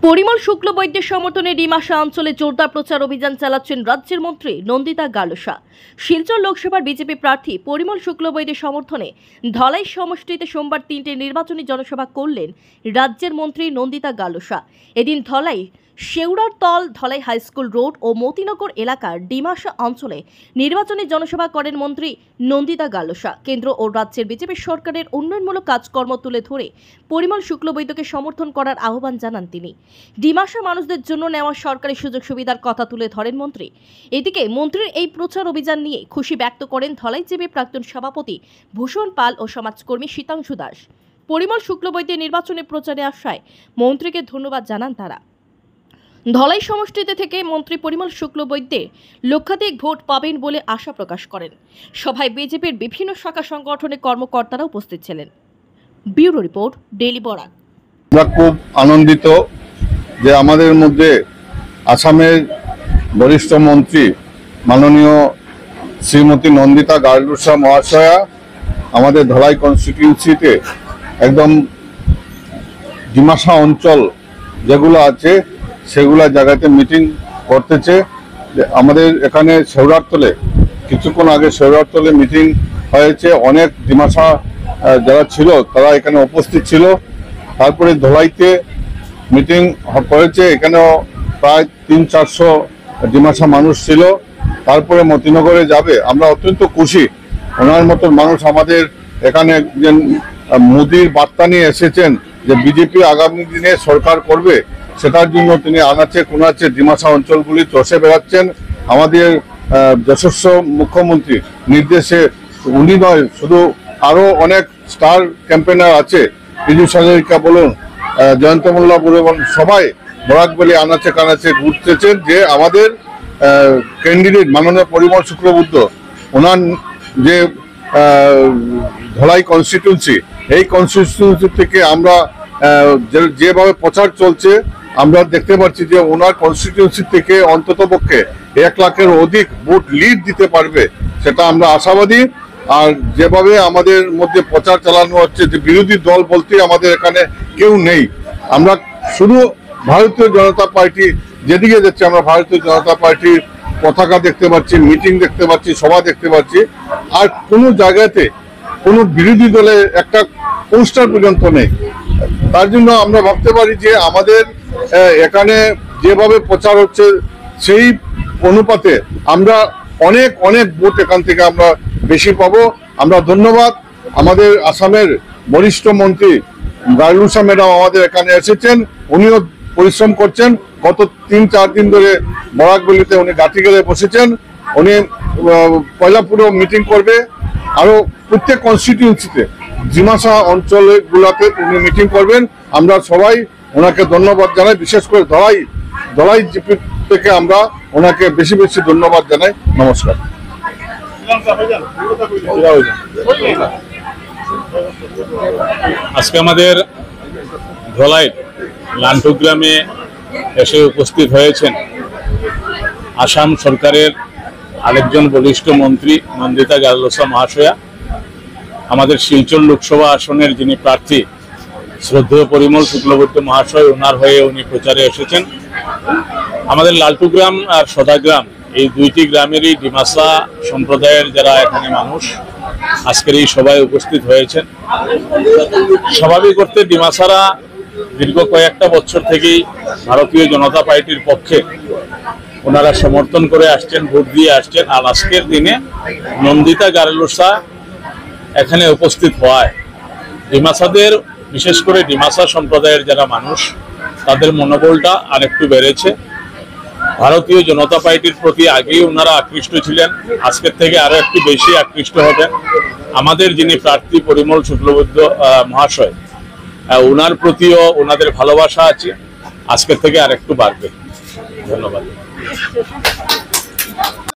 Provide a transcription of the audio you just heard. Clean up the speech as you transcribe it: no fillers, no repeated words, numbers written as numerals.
পরিমল শুক্লবৈদ্যের সমর্থনে ডিমাসা অঞ্চলে জোরদার প্রচার অভিযান চালাচ্ছেন রাজ্যের মন্ত্রী নন্দিতা গালুসা। শিলচর লোকসভার বিজেপি প্রার্থী পরিমল শুক্লবৈদ্যের সমর্থনে ধলাই সমষ্টিতে সোমবার 3টে নির্বাচনী জনসভা করলেন রাজ্যের মন্ত্রী নন্দিতা গালুসা। এদিন ধলাই শেওড়ারতল, ধলাই হাইস্কুল রোড ও মতিনগর এলাকার ডিমাসা অঞ্চলে নির্বাচনী জনসভা করেন মন্ত্রী নন্দিতা গালুসা। কেন্দ্র ও রাজ্যের বিজেপি সরকারের উন্নয়নমূলক কাজকর্ম তুলে ধরে পরিমল শুক্লবৈদ্যকে সমর্থন করার আহ্বান জানান তিনি। ডিমাসা মানুষদের জন্য নেওয়া সরকারি সুযোগ সুবিধার কথা তুলে ধরেন মন্ত্রী। এদিকে মন্ত্রীর এই প্রচার অভিযান নিয়ে খুশি ব্যক্ত করেন ধলাই জেবি প্রাক্তন সভাপতি ভূষণ পাল ও সমাজকর্মী শীতাংশু দাস। পরিমল শুক্লবৈদ্যের নির্বাচনী প্রচারে আসায় মন্ত্রীকে ধন্যবাদ জানান তারা। ধলাই সমষ্টিতে থেকে মন্ত্রী পরিমল শুক্লবৈদ্যের লক্ষাধিক ভোট পাবেন বলে আশা প্রকাশ করেন। সভায় বিজেপির বিভিন্ন শাখা সংগঠনের কর্মকর্তারা উপস্থিত ছিলেন। Bureau report, daily Barak. আমরা খুব আনন্দিত যে আমাদের মধ্যে আসামের বরিষ্ঠ মন্ত্রী মাননীয় শ্রীমতী নন্দিতা গালুসা মহাশয়া আমাদের ধলাই কনস্টিটিউন্সিতে একদম ডিমাসা অঞ্চল যেগুলো আছে সেগুলা জায়গাতে মিটিং করতেছে। আমাদের এখানে শেওড়ারতলে কিছুক্ষণ আগে শেওড়ারতলে মিটিং হয়েছে, অনেক ডিমাসা যারা ছিল তারা এখানে উপস্থিত ছিল। তারপরে ধলাইতে মিটিং করেছে, এখানেও প্রায় 300-400 ডিমাসা মানুষ ছিল। তারপরে মতিনগরে যাবে। আমরা অত্যন্ত খুশি, ওনার মতন মানুষ আমাদের এখানে একজন মোদির বার্তা নিয়ে এসেছেন যে বিজেপি আগামী দিনে সরকার করবে, সেটার জন্য তিনি আনাচে কোনাচে ডিমাসা অঞ্চলগুলি চষে বেড়াচ্ছেন। আমাদের যশস্ব মুখ্যমন্ত্রী নির্দেশে উনি নয়, শুধু আরও অনেক স্টার ক্যাম্পেনার আছে, পীযূষ হাজারিকা বলুন, জয়ন্ত মোল্লা বলুন, সবাই বরাকবেলি আনাচে কানাচে ঘুরতেছেন যে আমাদের ক্যান্ডিডেট মাননীয় পরিমল শুক্লবৈদ্য ওনার যে ধলাই কনস্টিটিউন্সি, এই কনস্টিটিউন্সি থেকে আমরা যেভাবে প্রচার চলছে আমরা দেখতে পাচ্ছি যে ওনার কনস্টিটিউন্সি থেকে অন্তত পক্ষে 1 লাখের অধিক ভোট লিড দিতে পারবে, সেটা আমরা আশাবাদী। আর যেভাবে আমাদের মধ্যে প্রচার চালানো হচ্ছে যে বিরোধী দল বলতে আমাদের এখানে কেউ নেই, আমরা শুধু ভারতীয় জনতা পার্টি যেদিকে যাচ্ছে আমরা ভারতীয় জনতা পার্টির পতাকা দেখতে পাচ্ছি, মিটিং দেখতে পাচ্ছি, সভা দেখতে পাচ্ছি। আর কোনো জায়গাতে কোনো বিরোধী দলের একটা পোস্টার পর্যন্ত নেই। তার জন্য আমরা ভাবতে পারি যে আমাদের এখানে যেভাবে প্রচার হচ্ছে সেই অনুপাতে আমরা অনেক অনেক ভোট এখান থেকে আমরা বেশি পাবো। আমরা ধন্যবাদ আমাদের আসামের বরিষ্ঠ মন্ত্রী গালুসা ম্যাডাম আমাদের এখানে এসেছেন, উনিও পরিশ্রম করছেন। গত 3-4 দিন ধরে বরাকবেলিতে উনি গাঠি গেলে বসেছেন। উনি পয়লা পুরো মিটিং করবে, আরো প্রত্যেক কনস্টিটিউন্সিতে ডিমাসা অঞ্চলগুলোতে উনি মিটিং করবেন। আমরা সবাই ওনাকে ধন্যবাদ জানাই, বিশেষ করে ধলাই জিপি থেকে আমরা ওনাকে বেশি বেশি ধন্যবাদ জানাই। নমস্কার। আজকে আমাদের ধলাই লান্টু গ্রামে এসে উপস্থিত হয়েছেন আসাম সরকারের আরেকজন বরিষ্ঠ মন্ত্রী নন্দিতা গালুসা মহাশয়া। আমাদের শিলচর লোকসভা আসনের যিনি প্রার্থী শ্রদ্ধেয় পরিমল শুক্লবৈদ্য মহাশয়, ওনার হয়ে উনি প্রচারে এসেছেন। আমাদের লালটুগ্রাম আর সদাগ্রাম এই দুইটি গ্রামেরই ডিমাসা সম্প্রদায়ের যারা এখানে মানুষ আজকের এই সভায় উপস্থিত হয়েছেন। স্বাভাবিক অর্থে ডিমাসারা দীর্ঘ কয়েকটা বছর থেকেই ভারতীয় জনতা পার্টির পক্ষে ওনারা সমর্থন করে আসছেন, ভোট দিয়ে আসছেন। আর আজকের দিনে নন্দিতা গালুসা এখানে উপস্থিত হওয়ায় ডিমাসাদের, বিশেষ করে ডিমাসা সম্প্রদায়ের যারা মানুষ, তাদের মনোবলটা আরেকটু বেড়েছে। ভারতীয় জনতা পার্টির প্রতি আগেই ওনারা আকৃষ্ট ছিলেন, আজকের থেকে আরো একটু বেশি আকৃষ্ট হবেন। আমাদের যিনি প্রার্থী পরিমল শুক্লবৈদ্য মহাশয়, ওনার প্রতিও ওনাদের ভালোবাসা আছে, আজকের থেকে আরেকটু বাড়বে। ধন্যবাদ।